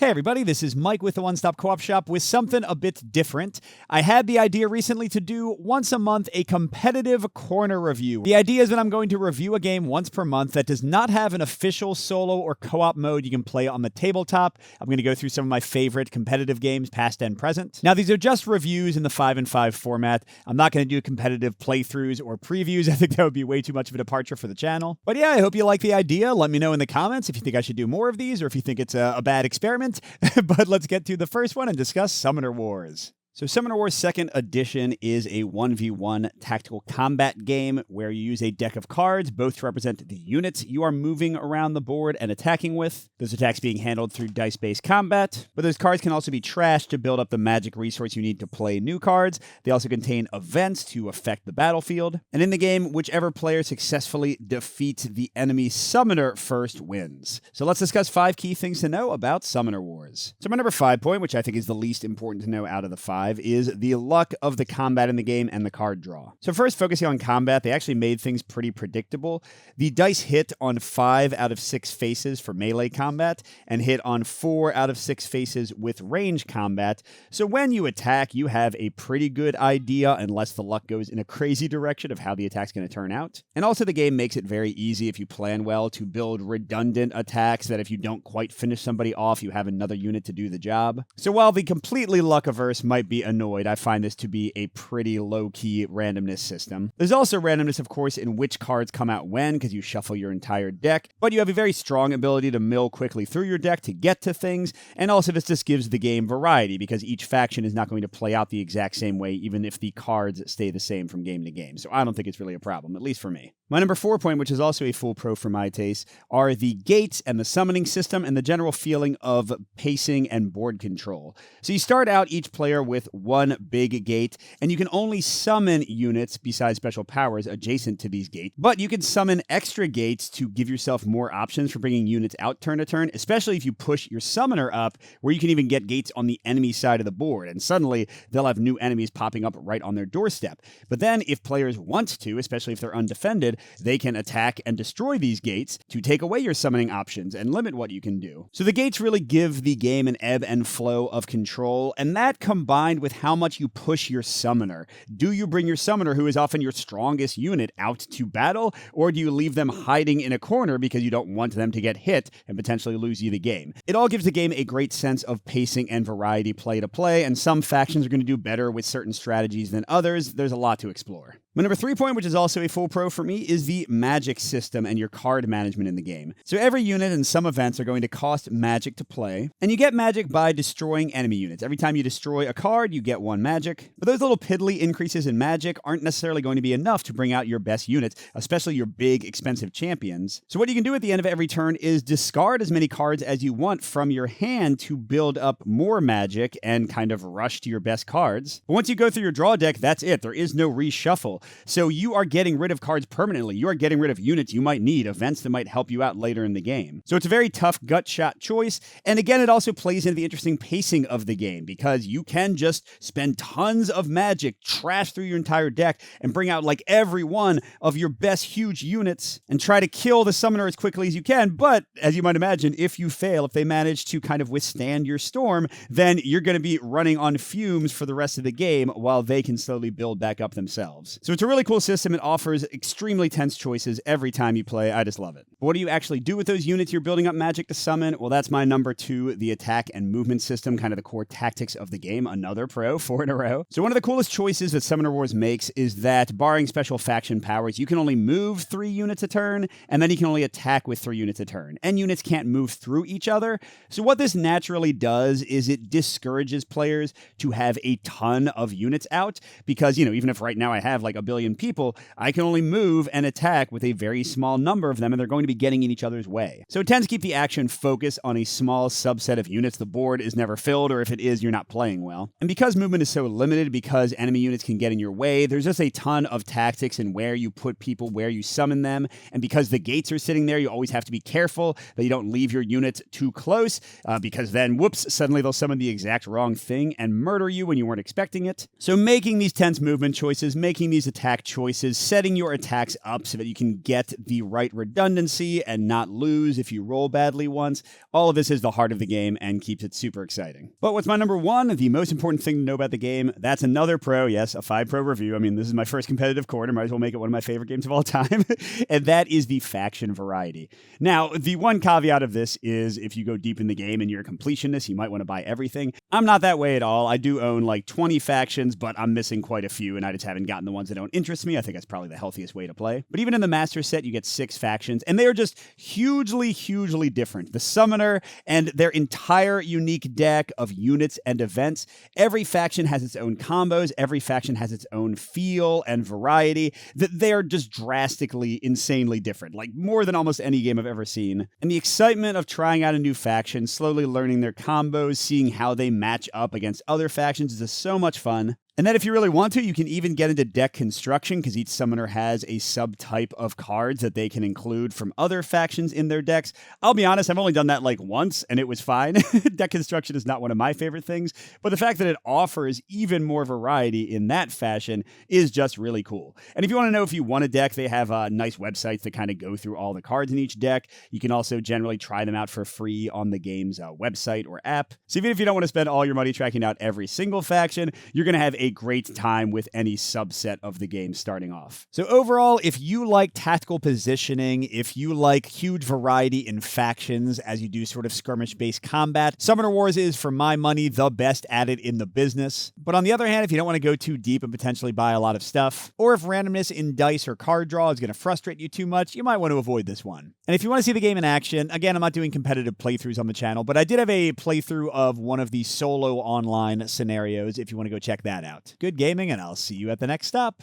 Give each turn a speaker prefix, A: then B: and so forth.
A: Hey everybody, this is Mike with the One Stop Co-op Shop with something a bit different. I had the idea recently to do once a month a competitive corner review. The idea is that I'm going to review a game once per month that does not have an official solo or co-op mode you can play on the tabletop. I'm going to go through some of my favorite competitive games, past and present. Now these are just reviews in the 5-and-5 format. I'm not going to do competitive playthroughs or previews. I think that would be way too much of a departure for the channel. But yeah, I hope you like the idea. Let me know in the comments if you think I should do more of these or if you think it's a bad experiment. But let's get to the first one and discuss Summoner Wars. So Summoner Wars 2nd Edition is a 1v1 tactical combat game where you use a deck of cards, both to represent the units you are moving around the board and attacking with. Those attacks being handled through dice-based combat, but those cards can also be trashed to build up the magic resource you need to play new cards. They also contain events to affect the battlefield. And in the game, whichever player successfully defeats the enemy summoner first wins. So let's discuss 5 key things to know about Summoner Wars. So my number 5 point, which I think is the least important to know out of the 5, is the luck of the combat in the game and the card draw. So first, focusing on combat, they actually made things pretty predictable. The dice hit on 5 out of 6 faces for melee combat and hit on 4 out of 6 faces with range combat. So when you attack, you have a pretty good idea, unless the luck goes in a crazy direction, of how the attack's going to turn out. And also the game makes it very easy, if you plan well, to build redundant attacks that if you don't quite finish somebody off, you have another unit to do the job. So while the completely luck-averse might be annoyed, I find this to be a pretty low-key randomness system. There's also randomness, of course, in which cards come out when, because you shuffle your entire deck, but you have a very strong ability to mill quickly through your deck to get to things, and also this just gives the game variety, because each faction is not going to play out the exact same way, even if the cards stay the same from game to game. So I don't think it's really a problem, at least for me. My number 4 point, which is also a full pro for my taste, are the gates and the summoning system and the general feeling of pacing and board control. So you start out each player with one big gate, and you can only summon units besides special powers adjacent to these gates, but you can summon extra gates to give yourself more options for bringing units out turn to turn, especially if you push your summoner up, where you can even get gates on the enemy side of the board, and suddenly they'll have new enemies popping up right on their doorstep. But then if players want to, especially if they're undefended, they can attack and destroy these gates to take away your summoning options and limit what you can do. So the gates really give the game an ebb and flow of control, and that combined with how much you push your summoner. Do you bring your summoner, who is often your strongest unit, out to battle, or do you leave them hiding in a corner because you don't want them to get hit and potentially lose you the game? It all gives the game a great sense of pacing and variety play to play, and some factions are going to do better with certain strategies than others. There's a lot to explore. My number 3 point, which is also a full pro for me, is the magic system and your card management in the game. So every unit and some events are going to cost magic to play, and you get magic by destroying enemy units. Every time you destroy a card, you get 1 magic. But those little piddly increases in magic aren't necessarily going to be enough to bring out your best units, especially your big, expensive champions. So what you can do at the end of every turn is discard as many cards as you want from your hand to build up more magic and kind of rush to your best cards. But once you go through your draw deck, that's it. There is no reshuffle. So you are getting rid of cards permanently. You are getting rid of units you might need, events that might help you out later in the game. So it's a very tough gut shot choice. And again, it also plays into the interesting pacing of the game, because you can just spend tons of magic, trash through your entire deck, and bring out like every one of your best huge units and try to kill the summoner as quickly as you can. But as you might imagine, if you fail, if they manage to kind of withstand your storm, then you're going to be running on fumes for the rest of the game while they can slowly build back up themselves. So it's a really cool system. It offers extremely tense choices every time you play. I just love it. But what do you actually do with those units you're building up magic to summon? Well, that's my number 2, the attack and movement system, kind of the core tactics of the game. Another pro, 4 in a row. So one of the coolest choices that Summoner Wars makes is that, barring special faction powers, you can only move 3 units a turn, and then you can only attack with 3 units a turn. And units can't move through each other. So what this naturally does is it discourages players to have a ton of units out, because, even if right now I have like a billion people, I can only move and attack with a very small number of them, and they're going to be getting in each other's way. So it tends to keep the action focused on a small subset of units. The board is never filled, or if it is, you're not playing well. And because movement is so limited, because enemy units can get in your way, there's just a ton of tactics in where you put people, where you summon them, and because the gates are sitting there, you always have to be careful that you don't leave your units too close, because then, whoops, suddenly they'll summon the exact wrong thing and murder you when you weren't expecting it. So making these tense movement choices, making these attack choices, setting your attacks up so that you can get the right redundancy and not lose if you roll badly once. All of this is the heart of the game and keeps it super exciting. But what's my number one? The most important thing to know about the game, that's another pro, yes, a 5 pro review. I mean, this is my first competitive corner, might as well make it one of my favorite games of all time. And that is the faction variety. Now, the one caveat of this is if you go deep in the game and you're a completionist, you might want to buy everything. I'm not that way at all. I do own like 20 factions, but I'm missing quite a few, and I just haven't gotten the ones that don't interest me. I think that's probably the healthiest way to play. But even in the Master set, you get 6 factions, and they are just hugely different. The Summoner and their entire unique deck of units and events. Every faction has its own combos. Every faction has its own feel and variety. They are just drastically, insanely different, like more than almost any game I've ever seen. And the excitement of trying out a new faction, slowly learning their combos, seeing how they match up against other factions is just so much fun. And then if you really want to, you can even get into deck construction because each summoner has a subtype of cards that they can include from other factions in their decks. I'll be honest, I've only done that like once and it was fine. Deck construction is not one of my favorite things, but the fact that it offers even more variety in that fashion is just really cool. And if you want to know if you want a deck, they have nice websites that kind of go through all the cards in each deck. You can also generally try them out for free on the game's website or app. So even if you don't want to spend all your money tracking out every single faction, you're going to have a great time with any subset of the game starting off. So overall, if you like tactical positioning, if you like huge variety in factions as you do sort of skirmish-based combat, Summoner Wars is, for my money, the best at it in the business. But on the other hand, if you don't want to go too deep and potentially buy a lot of stuff, or if randomness in dice or card draw is going to frustrate you too much, you might want to avoid this one. And if you want to see the game in action, again, I'm not doing competitive playthroughs on the channel, but I did have a playthrough of one of the solo online scenarios if you want to go check that out. Good gaming, and I'll see you at the next stop.